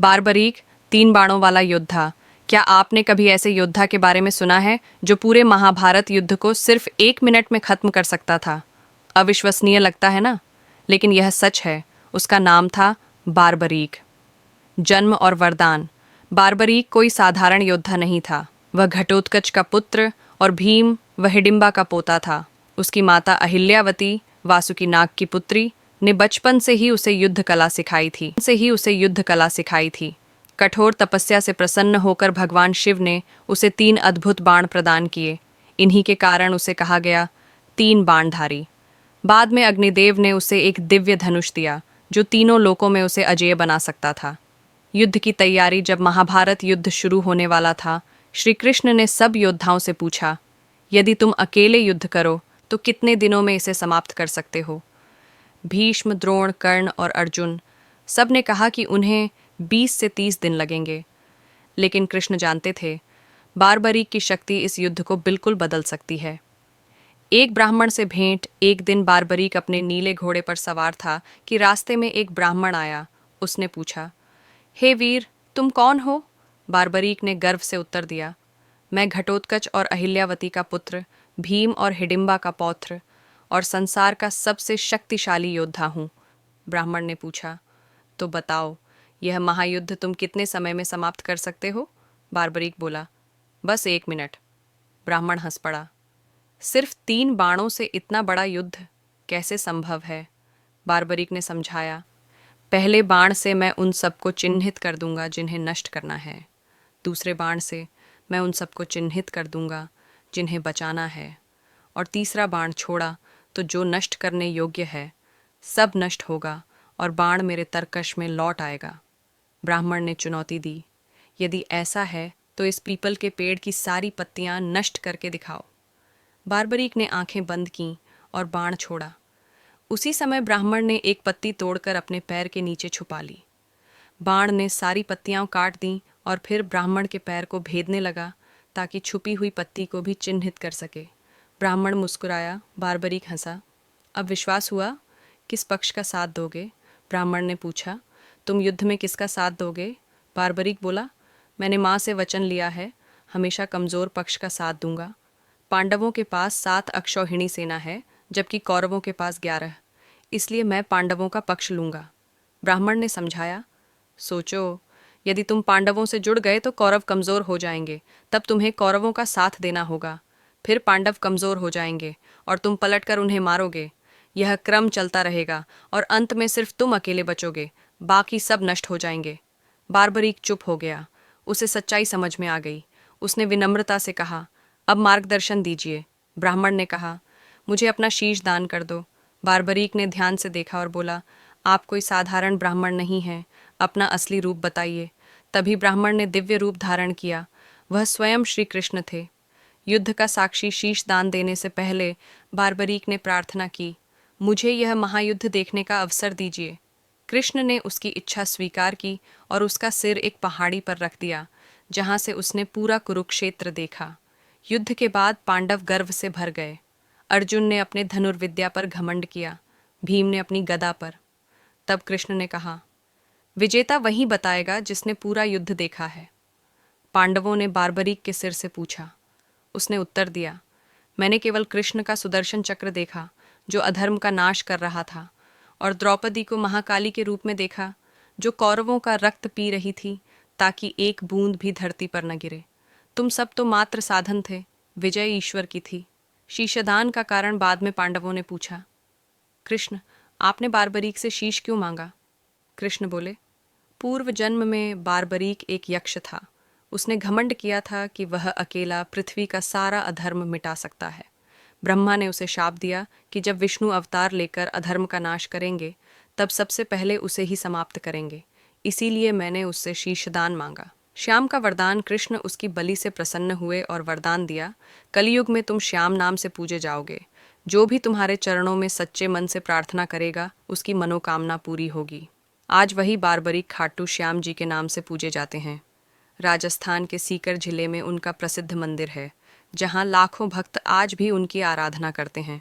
बारबरीक, 3 बाणों वाला योद्धा। क्या आपने कभी ऐसे योद्धा के बारे में सुना है जो पूरे महाभारत युद्ध को सिर्फ 1 मिनट में खत्म कर सकता था? अविश्वसनीय लगता है ना? लेकिन यह सच है। उसका नाम था बारबरीक। जन्म और वरदान। बारबरीक कोई साधारण योद्धा नहीं था। वह घटोत्कच का पुत्र और भीम व हिडिंबा का पोता था। उसकी माता अहिल्यावती, वासुकी नाग की पुत्री, ने बचपन से ही उसे युद्ध कला सिखाई थी। कठोर तपस्या से प्रसन्न होकर भगवान शिव ने उसे 3 अद्भुत बाण प्रदान किए। इन्हीं के कारण उसे कहा गया 3 बाणधारी। बाद में अग्निदेव ने उसे एक दिव्य धनुष दिया जो तीनों लोकों में उसे अजेय बना सकता था। युद्ध की तैयारी जब महाभारत युद्ध शुरू होने वाला था, श्री कृष्ण ने सब योद्धाओं से पूछा, यदि तुम अकेले युद्ध करो तो कितने दिनों में इसे समाप्त कर सकते हो? भीष्म, द्रोण, कर्ण और अर्जुन सब ने कहा कि उन्हें 20 से 30 दिन लगेंगे। लेकिन कृष्ण जानते थे, बारबरीक की शक्ति इस युद्ध को बिल्कुल बदल सकती है। एक ब्राह्मण से भेंट। एक दिन बारबरीक अपने नीले घोड़े पर सवार था कि रास्ते में एक ब्राह्मण आया। उसने पूछा, हे वीर, तुम कौन हो? बारबरीक ने गर्व से उत्तर दिया, मैं घटोत्कच और अहिल्यावती का पुत्र, भीम और हिडिंबा का पौत्र और संसार का सबसे शक्तिशाली योद्धा हूँ। ब्राह्मण ने पूछा, तो बताओ, यह महायुद्ध तुम कितने समय में समाप्त कर सकते हो? बारबरीक बोला, बस 1 मिनट। ब्राह्मण हंस पड़ा। सिर्फ 3 बाणों से इतना बड़ा युद्ध कैसे संभव है? बारबरीक ने समझाया, पहले बाण से मैं उन सबको चिन्हित कर दूंगा जिन्हें नष्ट करना है। दूसरे बाण से मैं उन सबको चिन्हित कर दूंगा जिन्हें बचाना है। और तीसरा बाण छोड़ा तो जो नष्ट करने योग्य है सब नष्ट होगा और बाण मेरे तरकश में लौट आएगा। ब्राह्मण ने चुनौती दी, यदि ऐसा है तो इस पीपल के पेड़ की सारी पत्तियां नष्ट करके दिखाओ। बारबरीक ने आंखें बंद कीं और बाण छोड़ा। उसी समय ब्राह्मण ने एक पत्ती तोड़कर अपने पैर के नीचे छुपा ली। बाण ने सारी पत्तियां काट दीं और फिर ब्राह्मण के पैर को भेदने लगा ताकि छुपी हुई पत्ती को भी चिन्हित कर सके। ब्राह्मण मुस्कुराया, बारबरीक हंसा। अब विश्वास हुआ? किस पक्ष का साथ दोगे? ब्राह्मण ने पूछा। तुम युद्ध में किसका साथ दोगे? बारबरीक बोला, मैंने माँ से वचन लिया है, हमेशा कमज़ोर पक्ष का साथ दूंगा। पांडवों के पास 7 अक्षौहिणी सेना है, जबकि कौरवों के पास 11, इसलिए मैं पांडवों का पक्ष लूंगा। ब्राह्मण ने समझाया, सोचो, यदि तुम पांडवों से जुड़ गए तो कौरव कमज़ोर हो जाएंगे, तब तुम्हें कौरवों का साथ देना होगा। फिर पांडव कमज़ोर हो जाएंगे और तुम पलटकर उन्हें मारोगे। यह क्रम चलता रहेगा और अंत में सिर्फ तुम अकेले बचोगे, बाकी सब नष्ट हो जाएंगे। बारबरीक चुप हो गया। उसे सच्चाई समझ में आ गई। उसने विनम्रता से कहा, अब मार्गदर्शन दीजिए। ब्राह्मण ने कहा, मुझे अपना शीश दान कर दो। बारबरीक ने ध्यान से देखा और बोला, आप कोई साधारण ब्राह्मण नहीं हैं, अपना असली रूप बताइए। तभी ब्राह्मण ने दिव्य रूप धारण किया। वह स्वयं श्री कृष्ण थे। युद्ध का साक्षी शीश दान देने से पहले बारबरीक ने प्रार्थना की, मुझे यह महायुद्ध देखने का अवसर दीजिए। कृष्ण ने उसकी इच्छा स्वीकार की और उसका सिर एक पहाड़ी पर रख दिया, जहाँ से उसने पूरा कुरुक्षेत्र देखा। युद्ध के बाद पांडव गर्व से भर गए। अर्जुन ने अपने धनुर्विद्या पर घमंड किया, भीम ने अपनी गदा पर। तब कृष्ण ने कहा, विजेता वही बताएगा जिसने पूरा युद्ध देखा है। पांडवों ने बारबरीक के सिर से पूछा। उसने उत्तर दिया, मैंने केवल कृष्ण का सुदर्शन चक्र देखा जो अधर्म का नाश कर रहा था, और द्रौपदी को महाकाली के रूप में देखा जो कौरवों का रक्त पी रही थी ताकि एक बूंद भी धरती पर न गिरे। तुम सब तो मात्र साधन थे, विजय ईश्वर की थी। शीशदान का कारण बाद में पांडवों ने पूछा। कृष्ण, आपने बारबरीक से शीश क्यों मांगा? कृष्ण बोले, पूर्व जन्म में बारबरीक एक यक्ष था। उसने घमंड किया था कि वह अकेला पृथ्वी का सारा अधर्म मिटा सकता है। ब्रह्मा ने उसे शाप दिया कि जब विष्णु अवतार लेकर अधर्म का नाश करेंगे तब सबसे पहले उसे ही समाप्त करेंगे। इसीलिए मैंने उससे शीशदान मांगा। श्याम का वरदान कृष्ण उसकी बलि से प्रसन्न हुए और वरदान दिया, कलयुग में तुम श्याम नाम से पूजे जाओगे। जो भी तुम्हारे चरणों में सच्चे मन से प्रार्थना करेगा उसकी मनोकामना पूरी होगी। आज वही बारबरीक खाटू श्याम जी के नाम से पूजे जाते हैं। राजस्थान के सीकर जिले में उनका प्रसिद्ध मंदिर है, जहाँ लाखों भक्त आज भी उनकी आराधना करते हैं।